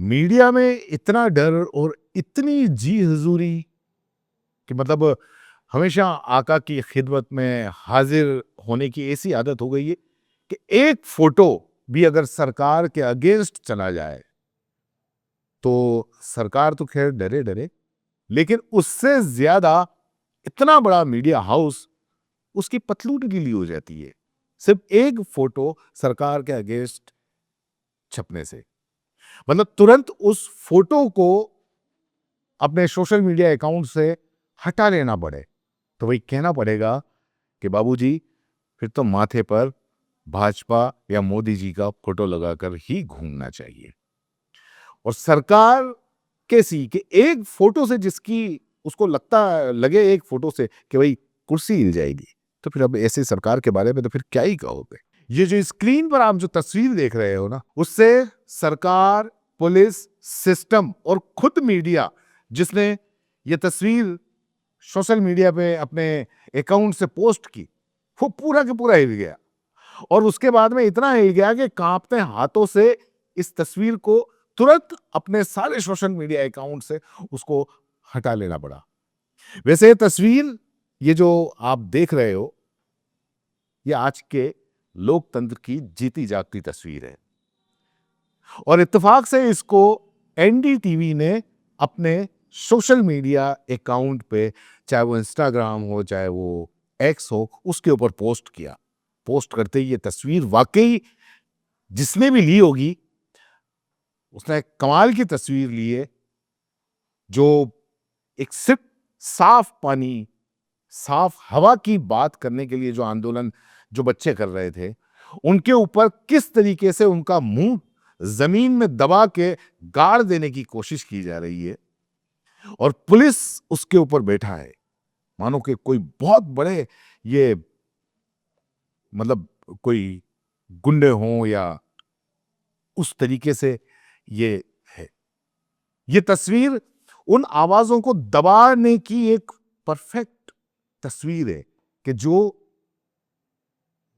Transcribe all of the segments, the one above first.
Media में इतना डर और इतनी जी हुजूरी कि मतलब हमेशा आका की खिदमत में हाजिर होने की ऐसी आदत हो गई है कि एक फोटो भी अगर सरकार के अगेंस्ट चला जाए तो सरकार तो खैर डरे डरे, लेकिन उससे ज्यादा इतना बड़ा मीडिया हाउस उसकी पतलून गीली हो जाती है सिर्फ एक फोटो सरकार के अगेंस्ट छपने से। मतलब तुरंत उस फोटो को अपने सोशल मीडिया अकाउंट से हटा लेना पड़े, तो वही कहना पड़ेगा कि बाबूजी फिर तो माथे पर भाजपा या मोदी जी का फोटो लगाकर ही घूमना चाहिए। और सरकार कैसी कि एक फोटो से जिसकी उसको लगता लगे एक फोटो से कि भाई कुर्सी हिल जाएगी, तो फिर अब ऐसे सरकार के बारे में तो फिर क्या ही कहोगे। ये जो स्क्रीन पर आप जो तस्वीर देख रहे हो ना, उससे सरकार, पुलिस, सिस्टम और खुद मीडिया जिसने ये तस्वीर सोशल मीडिया पे अपने अकाउंट से पोस्ट की, वो पूरा के पूरा हिल गया। और उसके बाद में इतना हिल गया कि कांपते हाथों से इस तस्वीर को तुरंत अपने सारे सोशल मीडिया अकाउंट से उसको हटा लेना पड़ा। वैसे ये तस्वीर, ये जो आप देख रहे हो, ये आज के लोकतंत्र की जीती जागती तस्वीर है। और इत्तेफाक से इसको एनडीटीवी ने अपने सोशल मीडिया अकाउंट पे, चाहे वो इंस्टाग्राम हो चाहे वो एक्स हो, उसके ऊपर पोस्ट किया। पोस्ट करते ही ये तस्वीर वाकई जिसने भी ली होगी उसने एक कमाल की तस्वीर ली है, जो एक सिर्फ साफ पानी, साफ हवा की बात करने के लिए जो आंदोलन जो बच्चे कर रहे थे, उनके ऊपर किस तरीके से उनका मुंह जमीन में दबा के गाड़ देने की कोशिश की जा रही है। और पुलिस उसके ऊपर बैठा है मानो कि कोई बहुत बड़े, ये मतलब कोई गुंडे हों या उस तरीके से ये है। ये तस्वीर उन आवाजों को दबाने की एक परफेक्ट तस्वीर है कि जो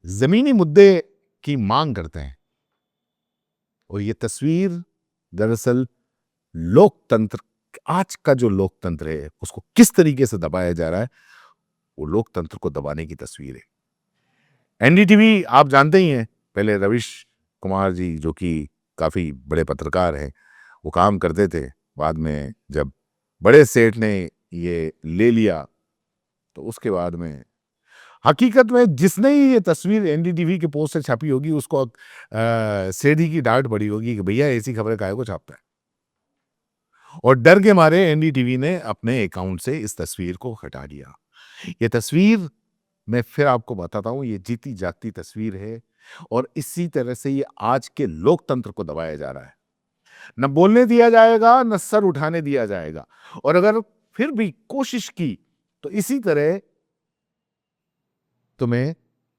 जमीनी मुद्दे की मांग करते हैं। और ये तस्वीर दरअसल लोकतंत्र, आज का जो लोकतंत्र है उसको किस तरीके से दबाया जा रहा है, वो लोकतंत्र को दबाने की तस्वीर है। एनडीटीवी आप जानते ही हैं, पहले रविश कुमार जी जो कि काफी बड़े पत्रकार हैं, वो काम करते थे। बाद में जब बड़े सेठ ने ये ले लिया तो उसके बाद में हकीकत में जिसने ही ये तस्वीर एनडीटीवी के पोस्ट से छापी होगी उसको सेठी की डांट पड़ी होगी कि भैया ऐसी खबरें काहे को छापता है। और डर के मारे एनडीटीवी ने अपने अकाउंट से इस तस्वीर को हटा दिया। ये तस्वीर मैं फिर आपको बताता हूं, ये जीती जागती तस्वीर है। और इसी तरह से ये आज के लोकतंत्र को दबाया जा रहा है। न बोलने दिया जाएगा, न सर उठाने दिया जाएगा। और अगर फिर भी कोशिश की तो इसी तरह तुम्हें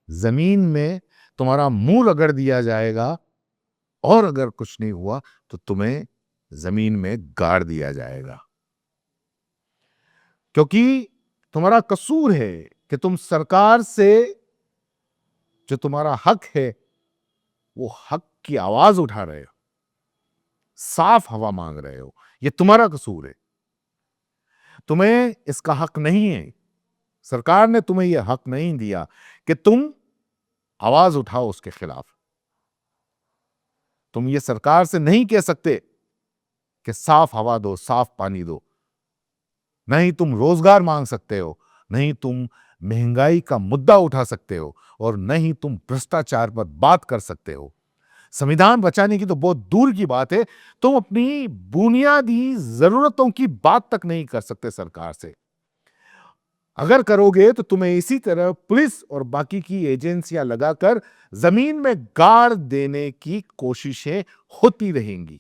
जमीन में तुम्हारा मुंह रगड़ दिया जाएगा। और अगर कुछ नहीं हुआ तो तुम्हें जमीन में गाड़ दिया जाएगा। क्योंकि तुम्हारा कसूर है कि तुम सरकार से जो तुम्हारा हक है वो हक की आवाज उठा रहे हो, साफ हवा मांग रहे हो। ये तुम्हारा कसूर है, तुम्हें इसका हक नहीं है। सरकार ने तुम्हें यह हक नहीं दिया कि तुम आवाज उठाओ उसके खिलाफ। तुम ये सरकार से नहीं कह सकते कि साफ हवा दो, साफ पानी दो। नहीं तुम रोजगार मांग सकते हो, नहीं तुम महंगाई का मुद्दा उठा सकते हो, और नहीं तुम भ्रष्टाचार पर बात कर सकते हो। संविधान बचाने की तो बहुत दूर की बात है, तुम अपनी बुनियादी जरूरतों की बात तक नहीं कर सकते सरकार से। अगर करोगे तो तुम्हें इसी तरह पुलिस और बाकी की एजेंसियां लगाकर जमीन में गाड़ देने की कोशिशें होती रहेंगी।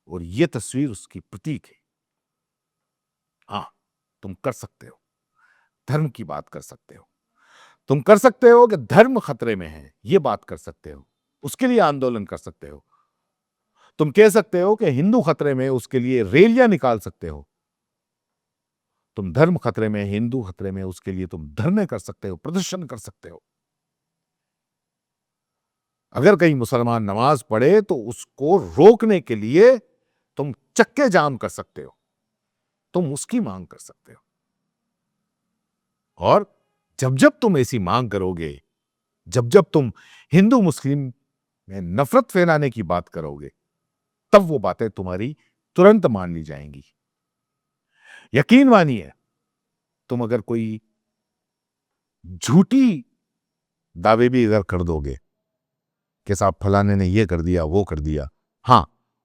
और यह तस्वीर उसकी प्रतीक है। हाँ, तुम कर सकते हो, धर्म की बात कर सकते हो। तुम कर सकते हो कि धर्म खतरे में है, यह बात कर सकते हो, उसके लिए आंदोलन कर सकते हो। तुम कह सकते हो कि हिंदू खतरे में, उसके लिए रैलियां निकाल सकते हो। तुम धर्म खतरे में, हिंदू खतरे में, उसके लिए तुम धरने कर सकते हो, प्रदर्शन कर सकते हो। अगर कहीं मुसलमान नमाज पढ़े तो उसको रोकने के लिए तुम चक्के जाम कर सकते हो, तुम उसकी मांग कर सकते हो। और जब जब तुम ऐसी मांग करोगे, जब जब तुम हिंदू मुस्लिम में नफरत फैलाने की बात करोगे, तब वो बातें तुम्हारी तुरंत मान ली जाएंगी। यकीन मानिए, तुम अगर कोई झूठी दावे भी अगर कर दोगे कि साहब फलाने ने ये कर दिया, वो कर दिया, हां,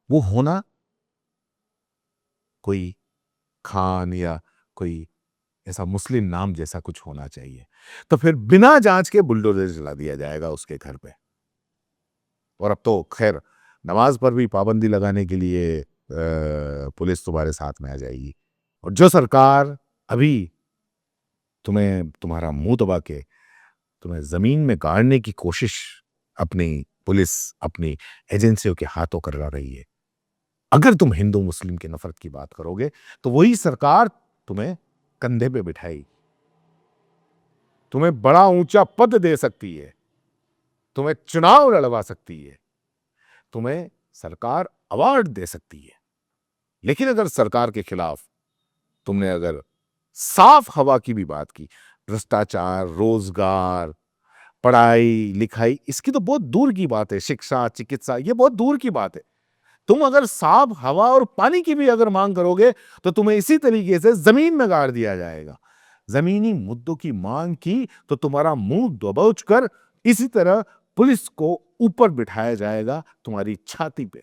वो होना कोई खान या कोई ऐसा मुस्लिम नाम जैसा कुछ होना चाहिए। तो फिर बिना जांच के बुलडोजर चला दिया जाएगा उसके घर पे। और अब तो खैर नमाज पर भी पाबंदी लगाने के लिए पुलिस तुम्हारे साथ में आ जाएगी। और जो सरकार अभी तुम्हें तुम्हारा मुंह दबा के तुम्हें जमीन में गाड़ने की कोशिश अपनी पुलिस, अपनी एजेंसियों के हाथों करवा रही है, अगर तुम हिंदू मुस्लिम की नफरत की बात करोगे तो वही सरकार तुम्हें कंधे पे बिठाई, तुम्हें बड़ा ऊंचा पद दे सकती है, तुम्हें चुनाव लड़वा सकती है, तुम्हें सरकार अवार्ड दे सकती है। लेकिन अगर सरकार के खिलाफ तुमने अगर साफ हवा की भी बात की, भ्रष्टाचार, रोजगार, पढ़ाई लिखाई, इसकी तो बहुत दूर की बात है, शिक्षा, चिकित्सा, ये बहुत दूर की बात है। तुम अगर साफ हवा और पानी की भी अगर मांग करोगे तो तुम्हें इसी तरीके से जमीन में गाड़ दिया जाएगा। जमीनी मुद्दों की मांग की तो तुम्हारा मुंह दबोच कर इसी तरह पुलिस को ऊपर बिठाया जाएगा तुम्हारी छाती पे।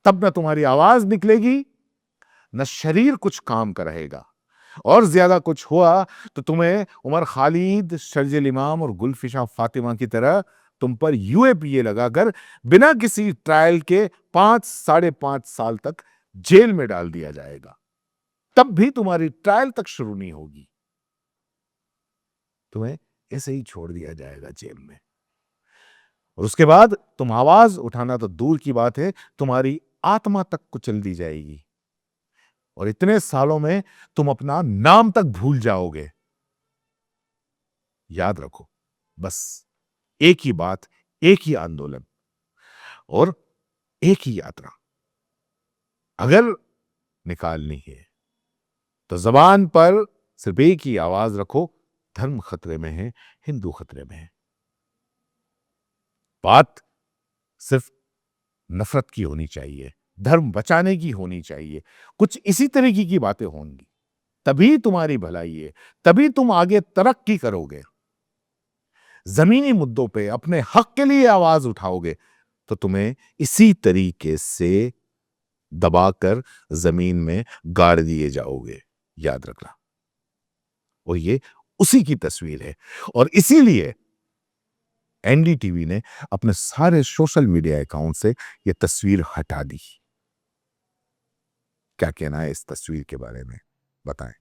तब न तुम्हारी आवाज निकलेगी, न शरीर कुछ काम का रहेगा। और ज्यादा कुछ हुआ तो तुम्हें उमर खालिद, शर्जिल इमाम और गुलफिशा फातिमा की तरह तुम पर यूएपीए लगाकर बिना किसी ट्रायल के 5 साढ़े 5 साल तक जेल में डाल दिया जाएगा। तब भी तुम्हारी ट्रायल तक शुरू नहीं होगी, तुम्हें ऐसे ही छोड़ दिया जाएगा जेल में। और उसके बाद तुम आवाज उठाना तो दूर की बात है, तुम्हारी आत्मा तक कुचल दी जाएगी। और इतने सालों में तुम अपना नाम तक भूल जाओगे। याद रखो, बस एक ही बात, एक ही आंदोलन और एक ही यात्रा अगर निकालनी है तो जबान पर सिर्फ एक ही आवाज रखो, धर्म खतरे में है, हिंदू खतरे में है। बात सिर्फ नफरत की होनी चाहिए, धर्म बचाने की होनी चाहिए, कुछ इसी तरीके की बातें होंगी, तभी तुम्हारी भलाई है, तभी तुम आगे तरक्की करोगे। जमीनी मुद्दों पे अपने हक के लिए आवाज उठाओगे तो तुम्हें इसी तरीके से दबाकर जमीन में गाड़ दिए जाओगे। याद रखना। और ये उसी की तस्वीर है। और इसीलिए एनडीटीवी ने अपने सारे सोशल मीडिया अकाउंट से यह तस्वीर हटा दी। क्या कहना है इस तस्वीर के बारे में, बताएं।